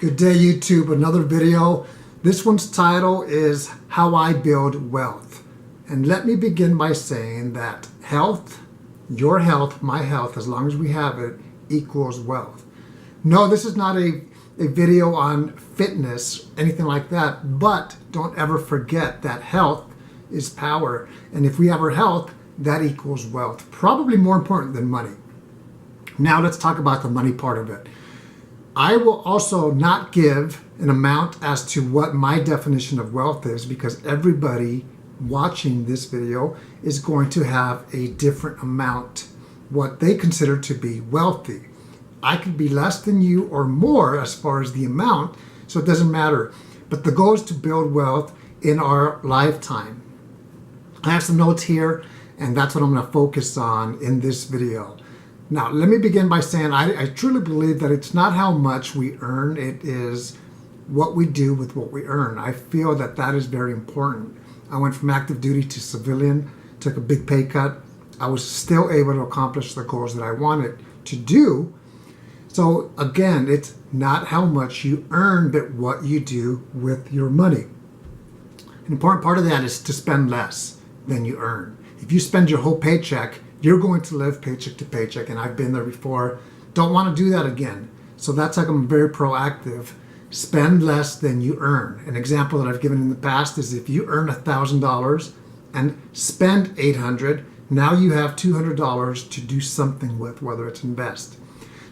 Good day, YouTube. Another video. This one's title is How I Build Wealth. And let me begin by saying that health, your health, my health, as long as we have it, equals wealth. No, this is not a video on fitness, anything like that, but don't ever forget that health is power. And if we have our health, that equals wealth. Probably more important than money. Now let's talk about the money part of it. I will also not give an amount as to what my definition of wealth is, because everybody watching this video is going to have a different amount, what they consider to be wealthy. I could be less than you or more as far as the amount, so it doesn't matter. But the goal is to build wealth in our lifetime. I have some notes here, and that's what I'm going to focus on in this video. Now, let me begin by saying I truly believe that it's not how much we earn, it is what we do with what we earn. I feel that that is very important. I went from active duty to civilian, took a big pay cut. I was still able to accomplish the goals that I wanted to do. So again, it's not how much you earn, but what you do with your money. An important part of that is to spend less than you earn. If you spend your whole paycheck, you're going to live paycheck to paycheck, and I've been there before. Don't want to do that again. So that's like I'm very proactive. Spend less than you earn. An example that I've given in the past is if you earn $1,000 and spend $800, now you have $200 to do something with, whether it's invest.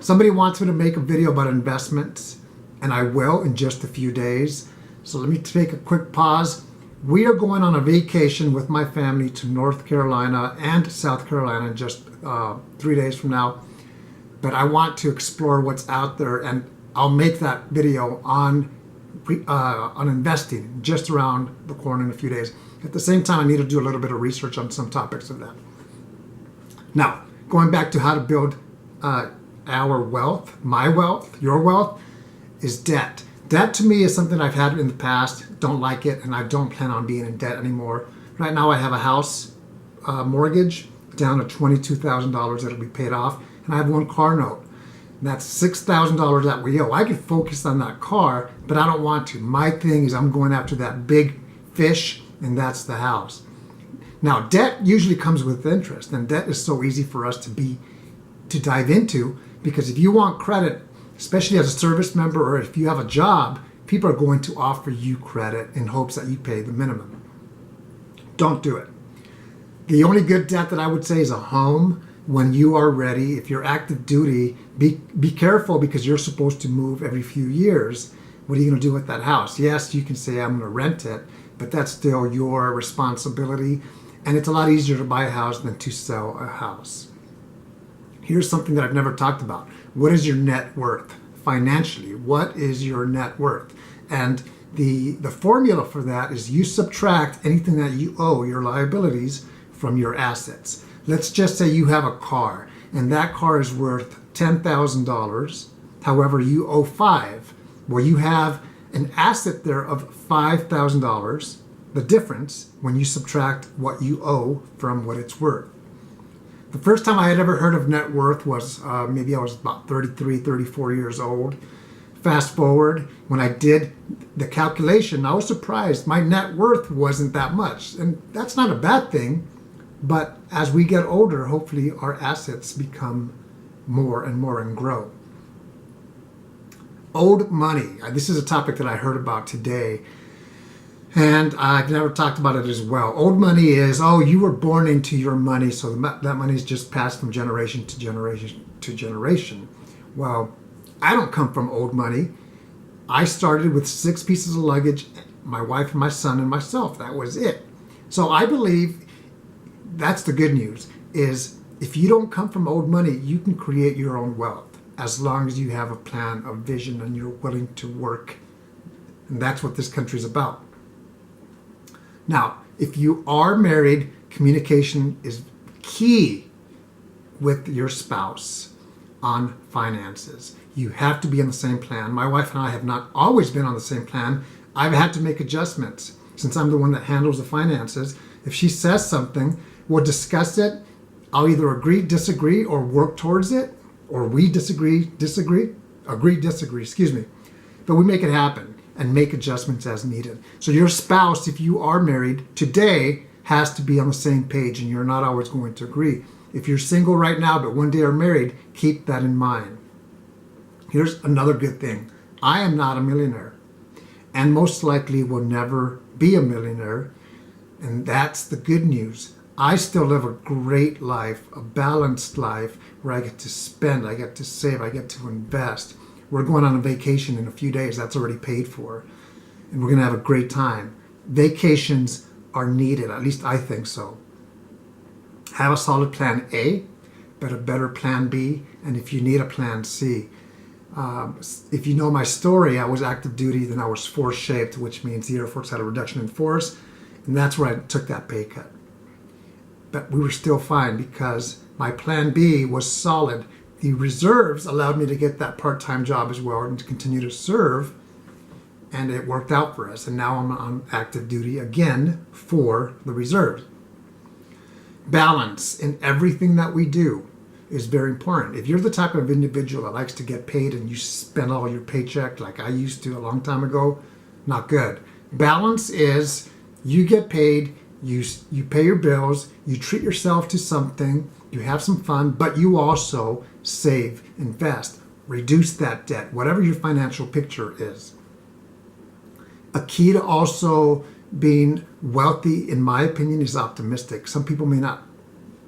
Somebody wants me to make a video about investments, and I will in just a few days. So let me take a quick pause. We are going on a vacation with my family to North Carolina and South Carolina in just 3 days from now. But I want to explore what's out there, and I'll make that video on investing just around the corner in a few days. At the same time, I need to do a little bit of research on some topics of that. Now, going back to how to build our wealth, my wealth, your wealth, is debt. Debt to me is something I've had in the past, don't like it, and I don't plan on being in debt anymore. Right now I have a house mortgage down to $22,000 that'll be paid off, and I have one car note. And that's $6,000 that we owe. I could focus on that car, but I don't want to. My thing is I'm going after that big fish, and that's the house. Now, debt usually comes with interest, and debt is so easy for us to dive into, because if you want credit, especially as a service member or if you have a job, people are going to offer you credit in hopes that you pay the minimum. Don't do it. The only good debt that I would say is a home when you are ready. If you're active duty, be careful, because you're supposed to move every few years. What are you going to do with that house? Yes, you can say I'm going to rent it, but that's still your responsibility. And it's a lot easier to buy a house than to sell a house. Here's something that I've never talked about. What is your net worth financially? What is your net worth? And the formula for that is you subtract anything that you owe, your liabilities, from your assets. Let's just say you have a car, and that car is worth $10,000. However, you owe $5,000. Well, you have an asset there of $5,000. The difference when you subtract what you owe from what it's worth. The first time I had ever heard of net worth was maybe I was about 33, 34 years old. Fast forward, when I did the calculation, I was surprised. My net worth wasn't that much. And that's not a bad thing. But as we get older, hopefully our assets become more and more and grow. Owed money. This is a topic that I heard about today. And I've never talked about it as well. Old money is, oh, you were born into your money, so that money is just passed from generation to generation to generation. Well, I don't come from old money. I started with 6 pieces of luggage, my wife and my son and myself. That was it. So I believe that's the good news, is if you don't come from old money, you can create your own wealth as long as you have a plan, a vision, and you're willing to work. And that's what this country is about. Now, if you are married, communication is key with your spouse on finances. You have to be on the same plan. My wife and I have not always been on the same plan. I've had to make adjustments since I'm the one that handles the finances. If she says something, we'll discuss it. I'll either agree, disagree, or work towards it, or we agree, disagree, excuse me. but we make it happen and make adjustments as needed. So your spouse, if you are married today, has to be on the same page, and you're not always going to agree. If you're single right now, but one day are married, keep that in mind. Here's another good thing. I am not a millionaire, and most likely will never be a millionaire, and that's the good news. I still live a great life, a balanced life, where I get to spend, I get to save, I get to invest. We're going on a vacation in a few days. That's already paid for, and we're going to have a great time. Vacations are needed, at least I think so. Have a solid plan A, but a better plan B, and if you need a plan C. If you know my story, I was active duty, then I was force shaped, which means the Air Force had a reduction in force, and that's where I took that pay cut. But we were still fine because my plan B was solid. The reserves allowed me to get that part-time job as well and to continue to serve, and it worked out for us. And now I'm on active duty again for the reserves. Balance in everything that we do is very important. If you're the type of individual that likes to get paid and you spend all your paycheck like I used to a long time ago, not good. Balance is you get paid, you pay your bills, you treat yourself to something, you have some fun, but you also save, invest, reduce that debt, whatever your financial picture is. A key to also being wealthy, in my opinion, is optimistic. Some people may not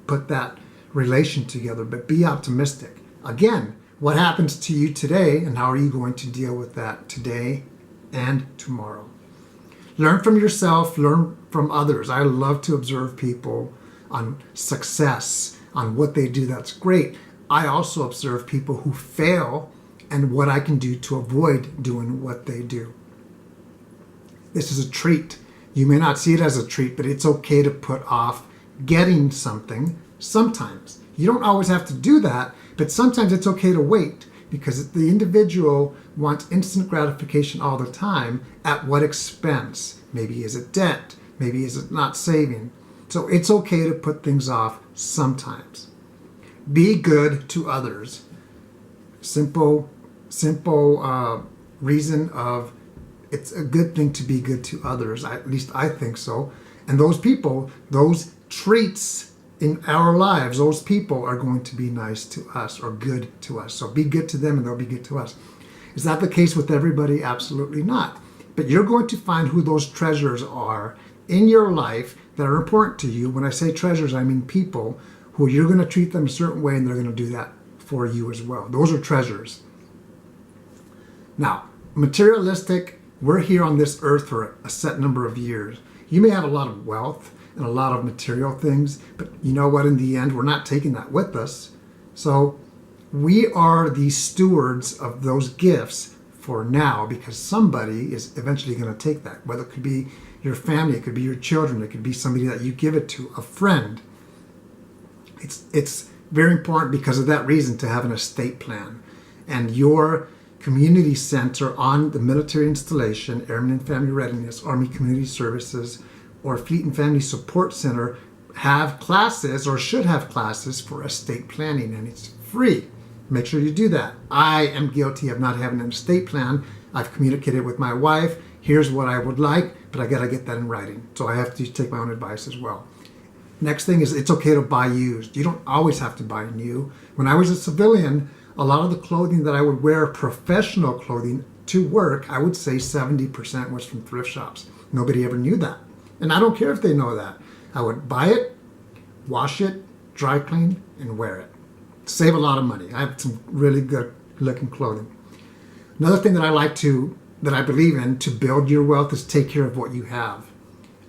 put that relation together, but be optimistic. Again, what happens to you today and how are you going to deal with that today and tomorrow? Learn from yourself, learn from others. I love to observe people on success, on what they do. That's great. I also observe people who fail and what I can do to avoid doing what they do. This is a treat. You may not see it as a treat, but it's okay to put off getting something sometimes. You don't always have to do that, but sometimes it's okay to wait because the individual wants instant gratification all the time. At what expense? Maybe is it debt? Maybe is it not saving? So it's okay to put things off sometimes. Be good to others. Simple reason of it's a good thing to be good to others. At least I think so. And those people, those treats in our lives, those people are going to be nice to us or good to us. So be good to them and they'll be good to us. Is that the case with everybody? Absolutely not. But you're going to find who those treasures are in your life that are important to you. When I say treasures, I mean people who you're going to treat them a certain way and they're going to do that for you as well. Those are treasures. Now, materialistic, we're here on this earth for a set number of years. You may have a lot of wealth and a lot of material things, but you know what? In the end, we're not taking that with us. So we are the stewards of those gifts for now because somebody is eventually going to take that, whether it could be your family, it could be your children, it could be somebody that you give it to, a friend. It's very important because of that reason to have an estate plan. And your community center on the military installation, Airmen and Family Readiness, Army Community Services, or Fleet and Family Support Center have classes or should have classes for estate planning, and it's free. Make sure you do that. I am guilty of not having an estate plan. I've communicated with my wife. Here's what I would like, but I got to get that in writing. So I have to take my own advice as well. Next thing is it's okay to buy used. You don't always have to buy new. When I was a civilian, a lot of the clothing that I would wear, professional clothing to work, I would say 70% was from thrift shops. Nobody ever knew that. And I don't care if they know that. I would buy it, wash it, dry clean, and wear it. Save a lot of money. I have some really good looking clothing. Another thing that I believe in to build your wealth is take care of what you have.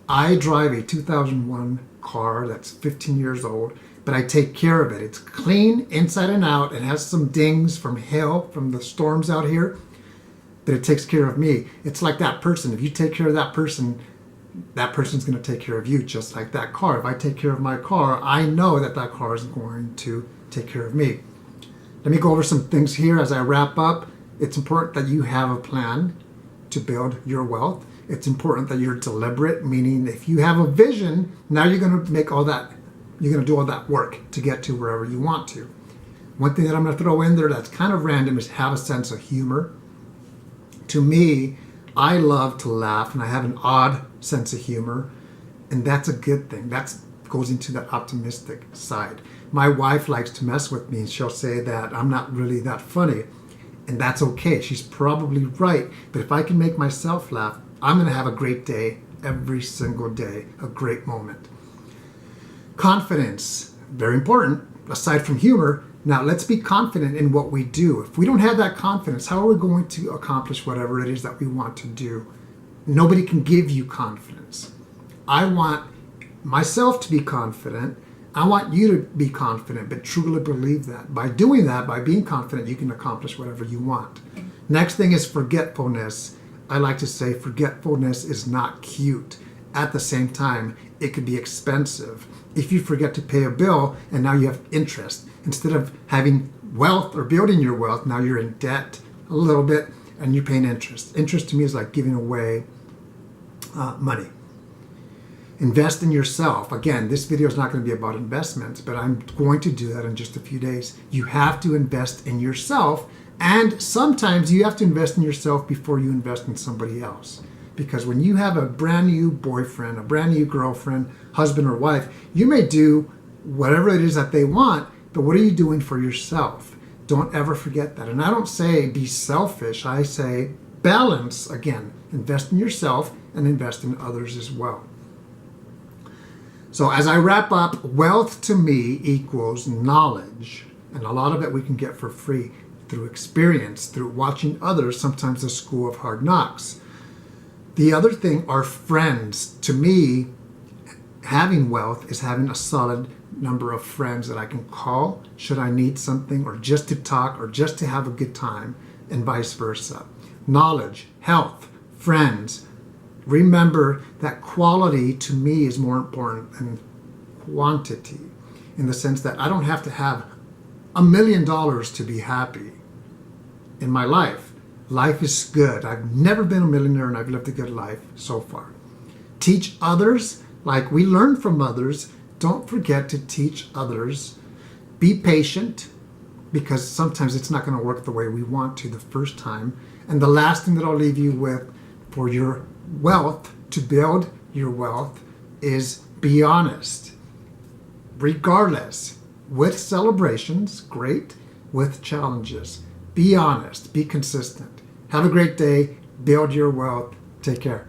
I drive a 2001 car that's 15 years old, but I take care of it. It's clean inside and out. It has some dings from hail, from the storms out here, but it takes care of me. It's like that person. If you take care of that person's going to take care of you, just like that car. If I take care of my car, I know that that car is going to take care of me. Let me go over some things here as I wrap up. It's important that you have a plan to build your wealth. It's important that you're deliberate, meaning if you have a vision, now you're going to do all that work to get to wherever you want to. One thing that I'm going to throw in there that's kind of random is have a sense of humor. To me, I love to laugh and I have an odd sense of humor, and that's a good thing. That goes into the optimistic side. My wife likes to mess with me and she'll say that I'm not really that funny, and that's okay. She's probably right, but if I can make myself laugh, I'm going to have a great day every single day, a great moment. Confidence, very important, aside from humor. Now, let's be confident in what we do. If we don't have that confidence, how are we going to accomplish whatever it is that we want to do? Nobody can give you confidence. I want myself to be confident. I want you to be confident, but truly believe that. By doing that, by being confident, you can accomplish whatever you want. Next thing is forgetfulness. I like to say forgetfulness is not cute. At the same time, it could be expensive. If you forget to pay a bill and now you have interest, instead of having wealth or building your wealth, now you're in debt a little bit and you're paying interest. Interest to me is like giving away money. Invest in yourself. Again, this video is not going to be about investments, but I'm going to do that in just a few days. You have to invest in yourself, and sometimes you have to invest in yourself before you invest in somebody else. Because when you have a brand new boyfriend, a brand new girlfriend, husband or wife, you may do whatever it is that they want, but what are you doing for yourself? Don't ever forget that. And I don't say be selfish. I say balance. Again, invest in yourself and invest in others as well. So as I wrap up, wealth to me equals knowledge. And a lot of it we can get for free through experience, through watching others, sometimes the school of hard knocks. The other thing are friends. To me, having wealth is having a solid number of friends that I can call should I need something, or just to talk, or just to have a good time, and vice versa. Knowledge, health, friends. Remember that quality to me is more important than quantity, in the sense that I don't have to have $1 million to be happy in my life. Life is good. I've never been a millionaire and I've lived a good life so far. Teach others like we learn from others. Don't forget to teach others. Be patient, because sometimes it's not going to work the way we want to the first time. And the last thing that I'll leave you with for your wealth, to build your wealth, is be honest. Regardless, with celebrations, great, with challenges. Be honest, be consistent. Have a great day, build your wealth, take care.